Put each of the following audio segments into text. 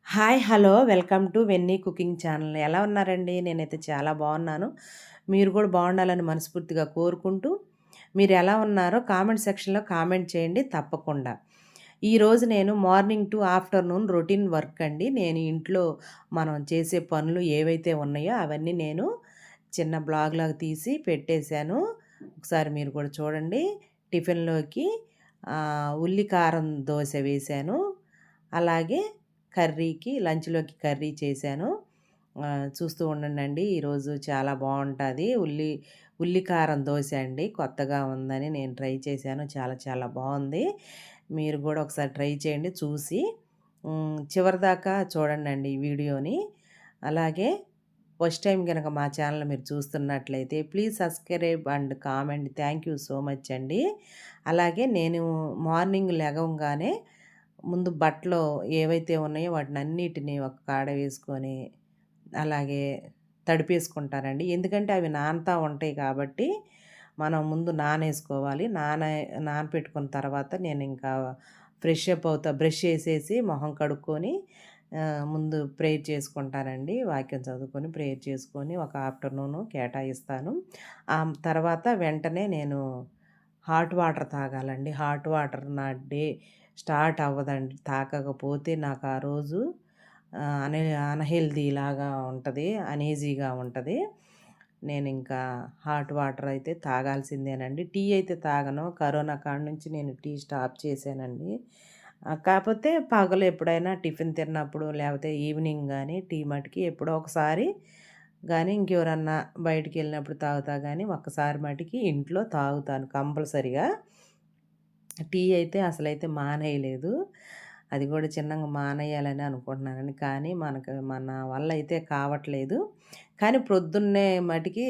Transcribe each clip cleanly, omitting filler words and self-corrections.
Hi! Hello! Welcome to Venni cooking channel. ఎలా ఉన్నారండి? నేనైతే చాలా బాగున్నాను. మీరు కూడా బాగుండాలని మనస్ఫూర్తిగా కోరుకుంటూ, మీరు ఎలా ఉన్నారో కామెంట్ సెక్షన్‌లో కామెంట్ చేయండి తప్పకుండా. ఈరోజు నేను morning to afternoon routine work అండి. నేను ఇంట్లో మనం చేసే పనులు ఏవైతే ఉన్నాయో అవన్నీ నేను చిన్న బ్లాగ్‌లాగా తీసి పెట్టేశాను. ఒకసారి మీరు కూడా చూడండి. టిఫిన్‌లోకి ఉల్లి కారం దోస వేశాను. అలాగే లంచ్‌లోకి కర్రీ చేశాను. చూస్తూ ఉండండండి. ఈరోజు చాలా బావుంటాది. ఉల్లి కారం దోస అండి. కొత్తగా ఉందని నేను ట్రై చేశాను. చాలా చాలా బావుంది. మీరు గూడా ఒకసారి ట్రై చేయండి చూసి. చివరిదాకా చూడండండి ఈ వీడియోని. అలాగే ఫస్ట్ టైమ్ గనక మా ఛానల్ మీరు చూస్తున్నట్లయితే please subscribe and comment. Thank you so much అండి. అలాగే నేను మార్నింగ్ లెగవంగానే ముందు బట్టలు ఏవైతే ఉన్నాయో వాటినన్నిటిని ఒక కాడ వేసుకొని, అలాగే తడిపేసుకుంటానండి. ఎందుకంటే అవి నానతా ఉంటాయి కాబట్టి, మనం ముందు నానేసుకోవాలి. నానపెట్టుకున్న తర్వాత నేనింకా ఫ్రెష్ అప్ అవుతా. బ్రష్ చేసేసి మొహం కడుక్కొని ముందు ప్రేయర్ చేసుకుంటానండి. వాక్యం చదువుకొని, ప్రేయర్ చేసుకొని ఒక ఆఫ్టర్‌నూను కేటాయిస్తాను. తర్వాత వెంటనే నేను హాట్ వాటర్ తాగాలండి. హాట్ వాటర్ నా డే స్టార్ట్ అవ్వదండి. తాగకపోతే నాకు ఆ రోజు అన్‌హెల్తీలాగా ఉంటది. అనీజీగా ఉంటది. నేనింకా హాట్ వాటర్ అయితే తాగాల్సిందేనండి. టీ అయితే తాగను. కరోనా కాడ నుంచి నేను టీ స్టాప్ చేశానండి. కాపోతే పగలు ఎప్పుడైనా టిఫిన్ తిన్నప్పుడు లేకపోతే ఈవినింగ్ గానీ టీ మటికి ఎప్పుడో ఒకసారి గానీ ఇంకెవరన్నా బయటికెళ్ళినప్పుడు తాగుతా గానీ ఒక్కసారి మటికి ఇంట్లో తాగుతాను కంపల్సరీగా. టీ అయితే అసలైతే మానేయలేదు. అది గూడా చిన్నంగా మానేయాలని అనుకుంటున్నానండి. కానీ మన వల్ల అయితే కావట్లేదు. కానీ ప్రొద్దున్నే మటికి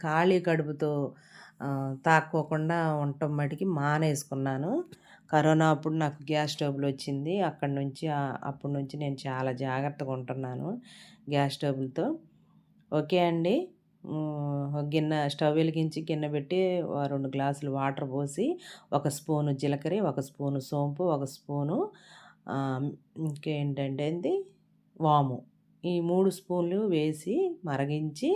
ఖాళీ కడుపుతో తాక్కోకుండా ఉండటం మటికి మానేసుకున్నాను. కరోనా అప్పుడు నాకు గ్యాస్ ట్రబులొచ్చింది. అప్పటి నుంచి నేను చాలా జాగ్రత్తగా ఉంటున్నాను గ్యాస్ ట్రబుల్‌తో. ఓకే అండి. స్టవ్ వెలిగించి గిన్నె పెట్టి 2 గ్లాసులు వాటర్ పోసి, ఒక స్పూను జీలకర్ర, ఒక స్పూను సోంపు, ఒక స్పూను ఆహ్, ఇంకేంటంటే వాము. ఈ 3 స్పూన్లు వేసి మరిగించి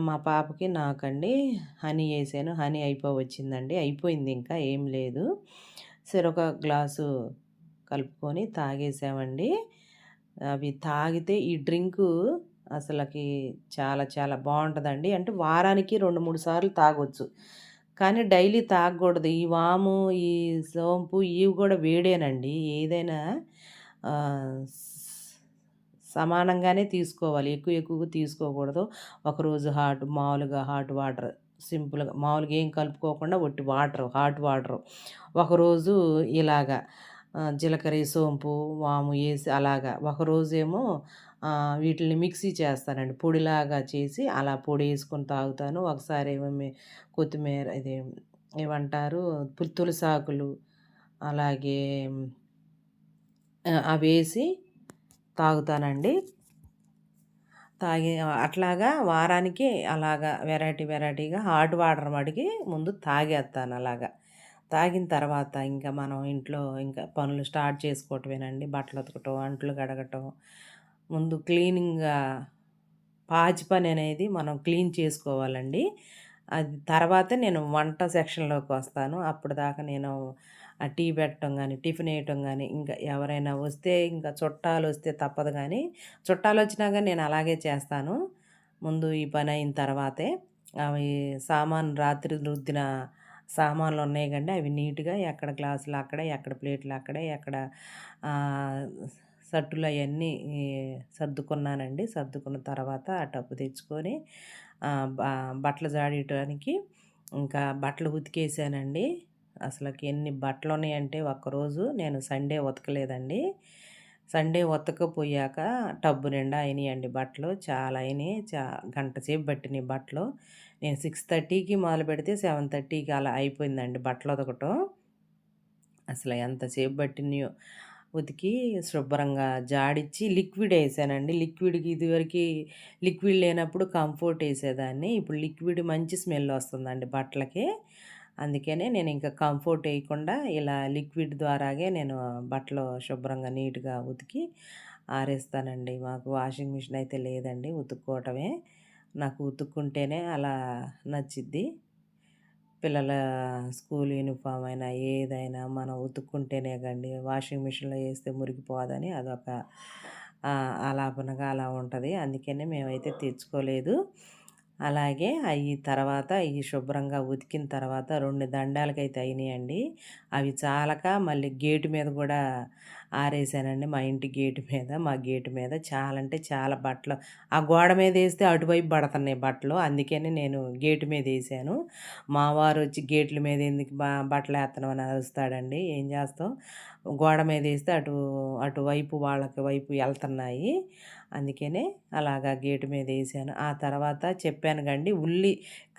మా పాపకి, నాకండి హనీ ఏసాను. హనీ అయిపోవచ్చిందండి. అయిపోయింది ఇంకా ఏం లేదు. సరే ఒక గ్లాసు కలుపుకొని తాగేసామండి. అవి తాగితే ఈ డ్రింకు అసలకి చాలా చాలా బావుంటదండి. అంటే వారానికి 2, 3 సార్లు తాగొచ్చు. కానీ డైలీ తాగకూడదు. ఈ వాము, ఈ సోంపు ఇవి గూడా వేడేనండి. ఏదైనా ఆహ్, సమానంగానే తీసుకోవాలి. ఎక్కువగా తీసుకోకూడదు. ఒకరోజు మామూలుగా హాట్ వాటర్ సింపుల్‌గా మామూలుగా ఏం కలుపుకోకుండా ఒట్టి హాట్ వాటరు. ఒకరోజు ఇలాగా జీలకర్ర, సోంపు, వాము ఏసి అలాగా. ఒకరోజేమో వీటిల్ని మిక్సీ చేస్తానండి. పొడిలాగా చేసి అలా పొడేసుకొని తాగుతాను. ఒకసారేమో కొత్తిమీర ఏమంటారు తులసాకులు అలాగే అవేసి తాగుతానండి. అట్లాగా వారానికి అలాగా వెరైటీగా హాట్ వాటర్ మటికి ముందు తాగేత్తాను అలాగా. తాగిన తర్వాత ఇంకా మనం ఇంట్లో ఇంకా పనులు స్టార్ట్ చేసుకోవటమేనండి. బట్టలు ఉతకటం, అంట్లు కడగటం, ముందు క్లీనింగ్‌గా పాచి పననేది మనం క్లీన్ చేసుకోవాలండి. అది తర్వాత నేను వంట సెక్షన్‌లోకొస్తాను. అప్పటిదాకా నేను టీ పెట్టడం గానీ, టిఫిన్ ఎయటం గానీ, ఇంకా ఎవరైనా వస్తే ఇంకా చుట్టాలొస్తే తప్పదు గానీ, చుట్టాలొచ్చినా గానీ నేను అలాగే చేస్తాను. ముందు ఈ పనయిన తర్వాతే అవి రాత్రి రుద్దిన సామాన్లున్నాయి కండి అవి నీట్‌గా ఎక్కడ గ్లాసులు అక్కడే, ఎక్కడ ప్లేట్లు అక్కడే, ఎక్కడ ఆహ్, సట్టులయన్నీ సర్దుకున్నానండి. సర్దుకున్న తర్వాత ఆ టబ్బు తెచ్చుకొని ఆహ్, బ బట్టలు జాడేయటానికి ఇంకా బట్టలు ఉతికేసానండి. అసలకి ఎన్ని బట్టలున్నాయంటే ఒక్కరోజు నేను సండే ఉతకలేదండి. సండే ఉతకపోయాక టబ్బు నిండా అయినియండి బట్టలు. చాలా అయినియి. గంట సేపు పట్టినియి బట్టలు. నేను 6:30కి మొదలుపెడితే 7:30కి అలా అయిపోయిందండి బట్టలు ఉతకటం. అసలు ఎంతసేపు పట్టినియో. ఉతికి శుభ్రంగా జాడిచ్చి లిక్విడ్ ఏసానండి. లిక్విడ్ లేనప్పుడు కంఫర్ట్ ఏసేదాన్ని. ఇప్పుడు లిక్విడ్ మంచి స్మెల్ వస్తుందండి బట్టలకి. అందుకనే నేను ఇంకా కంఫర్ట్ ఎయకుండా ఇలా లిక్విడ్ ద్వారాగే నేను బట్టలు శుభ్రంగా నీట్‌గా ఉతికి ఆరేస్తానండి. మాకు వాషింగ్ మిషన్ అయితే లేదండి. ఉతుక్కోవటమే. నాకు ఉతుక్కుంటేనే అలా నచ్చిద్ది. పిల్లల స్కూల్ యూనిఫామ్ అయినా, ఏదైనా మనం ఉతుక్కుంటేనే కండి వాషింగ్ మిషన్‌లో ఏస్తే మురికిపోదని అదొక ఆలాపనగా అలా ఉంటది. అందుకనే మేమైతే తెచ్చుకోలేదు. అలాగే తర్వాత అయి శుభ్రంగా ఉతికిన తర్వాత 2 దండాలకైతే అయినాయండి. అవి చాలక మళ్ళీ గేటు మీద గూడా ఆరేసానండి. మా ఇంటి గేటు మీద, మా గేటు మీద చాలా అంటే చాలా బట్టలు ఆ గోడ మీదేస్తే అటువైపు పడతన్నాయి బట్టలు. అందుకని నేను గేటు మీదేసాను. మా వారొచ్చి గేట్ల మీద ఎందుకు బట్టలేత్తన్నావు అని అరుస్తాడండి. ఏం చేస్తాం, గోడ మీదేస్తే అటువైపు వాళ్ళకి వైపు ఎళ్తన్నాయి. అందుకనే అలాగా గేటు మీదేసాను. ఆ తర్వాత చెప్పాను గండి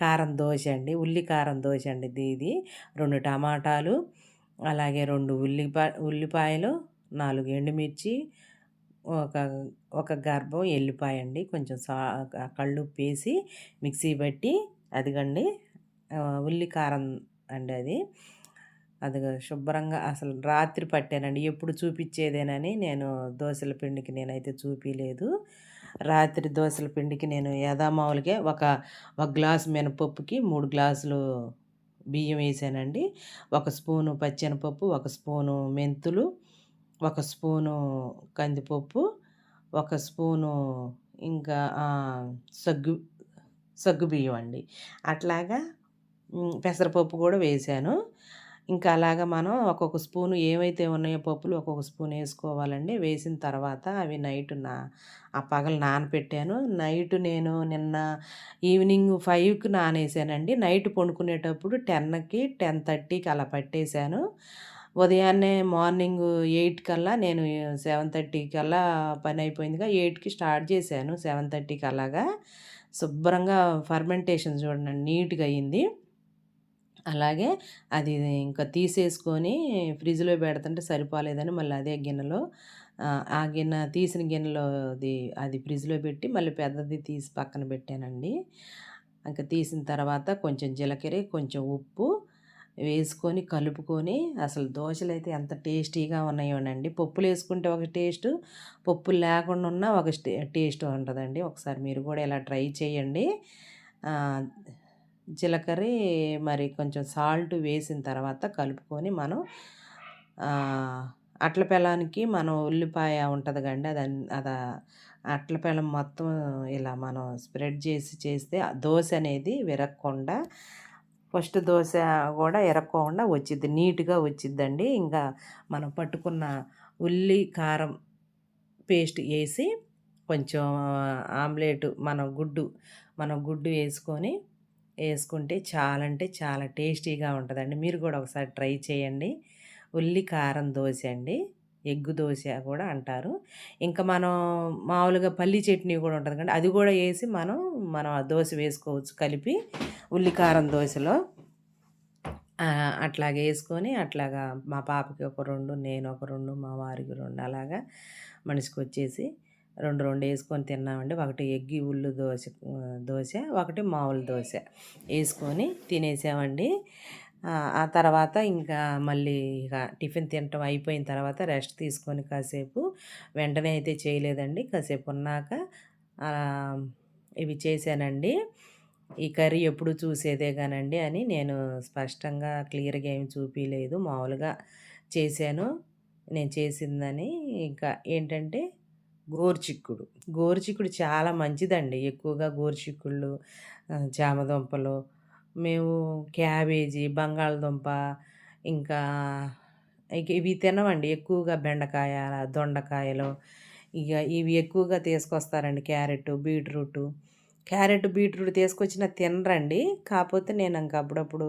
కారం దోస అండి. కారం దోస అండి ఇది. 2 టమాటాలు, అలాగే 2 ఉల్లిపాయలు, 4 ఎండుమిర్చి, ఒక ఒక గర్భం ఎల్లిపాయ అండి. కొంచెం కల్లుప్పేసి మిక్సీ బట్టి అదిగండి కారం అండి అది. అదిగో శుభ్రంగా అసలు రాత్రి పట్టానండి. ఎప్పుడు చూపిచ్చేదేనని నేను దోసల పిండికి నేనైతే చూపియలేదు. రాత్రి దోసల పిండికి నేను యథామామూలుగా ఒక గ్లాసు మినపప్పుకి 3 గ్లాసులు బియ్యం వేసానండి. ఒక స్పూను పచ్చెనపప్పు, ఒక స్పూను మెంతులు, ఒక స్పూను కందిపప్పు, ఒక స్పూను ఇంకా సగ్గు సగ్గుబియ్యం అండి. అట్లాగా పెసరపప్పు కూడా వేసాను. ఇంకా అలాగా మనం ఒక్కొక్క స్పూను ఏవైతే ఉన్నాయో పప్పులు ఒక్కొక్క స్పూన్ వేసుకోవాలండి. వేసిన తర్వాత అవి ఆ పగలు నానపెట్టాను. నేను నిన్న ఈవినింగ్ 5కి నానేసానండి. నైట్ పడుకునేటప్పుడు 10కి, 10:30కి అలా పట్టేసాను. ఉదయాన్నే మార్నింగ్ 8 కల్లా నేను 7:30 కల్లా పని అయిపోయిందిగా 8కి స్టార్ట్ చేశాను. 7:30కి అలాగా శుభ్రంగా ఫర్మెంటేషన్ చూడండి నీట్‌గా అయింది. అలాగే అది ఇంకా తీసేసుకొని ఫ్రిడ్జ్‌లో పెడుతుంటే సరిపోలేదని మళ్ళీ అదే గిన్నెలో ఆ గిన్నె తీసిన గిన్నెలో అది ఫ్రిడ్జ్‌లో పెట్టి మళ్ళీ పెద్దది తీసి పక్కన పెట్టానండి. ఇంక తీసిన తర్వాత కొంచెం జీలకర్ర, కొంచెం ఉప్పు వేసుకొని కలుపుకొని అసలు దోసలైతే ఎంత టేస్టీగా ఉన్నాయోనండి. పప్పులేసుకుంటే ఒక టేస్టు, పప్పులు లేకుండా ఉన్న ఒక టేస్ట్ ఉంటదండి. ఒకసారి మీరు కూడా ఇలా ట్రై చేయండి. జీలకర్ర మరి కొంచెం సాల్ట్ వేసిన తర్వాత కలుపుకొని మనం అట్ల పెళ్ళానికి మనం ఉల్లిపాయ ఉంటది కండి అట్ల పెళ్ళం మొత్తం ఇలా మనం స్ప్రెడ్ చేస్తే ఆ దోస అనేది విరగకుండా ఫస్ట్ దోస కూడా ఇరక్కోకుండా వచ్చిద్ది, నీట్‌గా వచ్చిద్దండి. ఇంకా మనం పట్టుకున్న కారం పేస్ట్ ఏసి కొంచెం ఆమ్లెట్ మనం గుడ్డు వేసుకుంటే చాలా అంటే చాలా టేస్టీగా ఉంటదండి. మీరు కూడా ఒకసారి ట్రై చేయండి. కారం దోస అండి. ఎగ్గు దోస కూడా అంటారు. ఇంకా మనం మామూలుగా పల్లీ చట్నీ కూడా ఉంటది కండి. అది కూడా ఏసి మనం ఆ దోస వేసుకోవచ్చు కలిపి కారం దోసలో. అట్లాగేసుకొని అట్లాగా మా పాపకి ఒక 2, నేను ఒక 2, మా వారికి 2 అలాగా మనిషికొచ్చేసి 2, 2 వేసుకొని తిన్నామండి. ఒకటి ఎగ్గి దోస, ఒకటి మామూలు దోస వేసుకొని తినేసామండి. ఆ తర్వాత ఇంకా మళ్ళీ టిఫిన్ తినటం అయిపోయిన తర్వాత రెస్ట్ తీసుకొని కాసేపు వెంటనే అయితే చేయలేదండి. కాసేపు ఉన్నాక ఇవి చేశానండి. ఈ కర్రీ ఎప్పుడు చూసేదే కానండి అని నేను స్పష్టంగా క్లియర్‌గా ఏమి చూపియలేదు. మామూలుగా చేశాను. నేను చేసిందని ఇంకా ఏంటంటే గోరుచిక్కుడు. గోరుచిక్కుడు చాలా మంచిదండి. ఎక్కువగా గోరుచిక్కుళ్ళు, చామదుంపలు, మేము క్యాబేజీ, బంగాళదుంప ఇంకా ఇవి తినమండి. ఎక్కువగా బెండకాయ, దొండకాయలు ఇవి ఎక్కువగా తీసుకొస్తారండి. క్యారెట్, బీట్రూట్ తీసుకొచ్చినా తినరండి. కాపోతే నేను ఇంక అప్పుడప్పుడు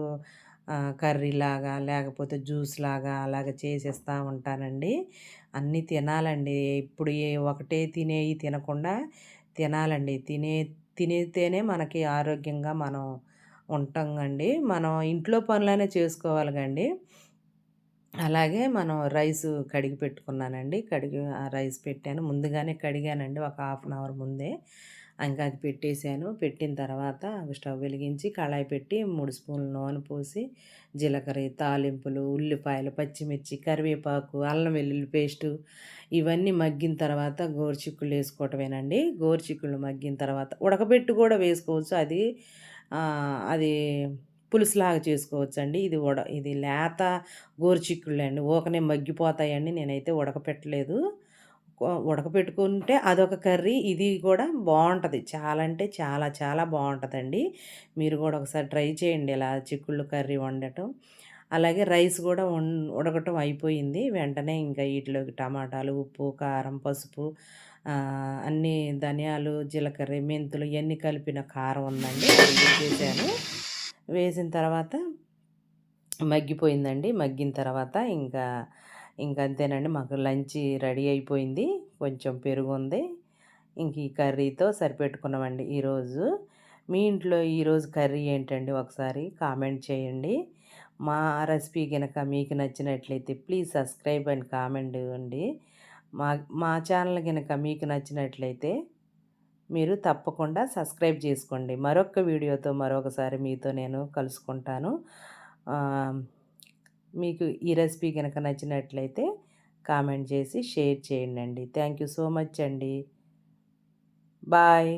కర్రీలాగా లేకపోతే జ్యూస్‌లాగా అలాగ చేసేస్తా ఉంటానండి. అన్నీ తినాలండి. ఇప్పుడు ఒకటే తినేయి తినకుండా తినాలండి. తినేతేనే మనకి ఆరోగ్యంగా మనం ఉంటాం అండి. మనం ఇంట్లో పనులనే చేసుకోవాలి కండి. అలాగే మనం రైసు కడిగి పెట్టుకున్నానండి. ఆ రైస్ పెట్టాను. ముందుగానే కడిగానండి ఒక హాఫ్ అన్ అవర్ ముందే. ఇంకా అది పెట్టేసాను. పెట్టిన తర్వాత స్టవ్ వెలిగించి కళాయి పెట్టి 3 స్పూన్ల నూనె పోసి, జీలకర్ర, తాలింపులు, ఉల్లిపాయలు, పచ్చిమిర్చి, కరివేపాకు, అల్లం వెల్లుల్లి పేస్టు ఇవన్నీ మగ్గిన తర్వాత గోరుచిక్కుళ్ళు వేసుకోవటమేనండి. గోరుచిక్కుళ్ళు మగ్గిన తర్వాత ఉడకబెట్టి కూడా వేసుకోవచ్చు. అది పులుసులాగా చేసుకోవచ్చండి. ఇది లేత గోరుచిక్కుళ్ళండి. ఊకనే మగ్గిపోతాయండి. నేనైతే ఉడకపెట్టలేదు. ఉడకపెట్టుకుంటే అదొక కర్రీ. ఇది కూడా బావుంటది. చాలా అంటే చాలా చాలా బావుంటదండి. మీరు కూడా ఒకసారి ట్రై చేయండి ఇలా చిక్కుళ్ళు కర్రీ వండటం. అలాగే రైస్ కూడా ఉడకటం అయిపోయింది. వెంటనే ఇంకా ఈటిలోకి టమాటాలు, ఉప్పు, కారం, పసుపు అన్నీ ధనియాలు, జీలకర్ర, మెంతులు ఇయన్నీ కలిపిన కారం ఉందండి. అది వేసేసాను. వేసిన తర్వాత మగ్గిపోయిందండి. మగ్గిన తర్వాత ఇంకంతేనండి. మాకు లంచ్ రెడీ అయిపోయింది. కొంచెం పెరుగుంది. ఇంక ఈ కర్రీతో సరిపెట్టుకున్నామండి ఈరోజు. మీ ఇంట్లో ఈరోజు కర్రీ ఏంటండి ఒకసారి కామెంట్ చేయండి. మా రెసిపీ గనక మీకు నచ్చినట్లయితే ప్లీజ్ సబ్స్క్రైబ్ అండ్ కామెంట్ ఇవ్వండి. మా మా ఛానల్ గనక మీకు నచ్చినట్లయితే మీరు తప్పకుండా సబ్స్క్రైబ్ చేసుకోండి. మరొక వీడియోతో మరొకసారి మీతో నేను కలుసుకుంటాను. మీకు ఈ రెసిపీ గనక నచ్చినట్లయితే కామెంట్ చేసి షేర్ చేయండండి. థ్యాంక్ యూ సో మచ్ అండి. బాయ్.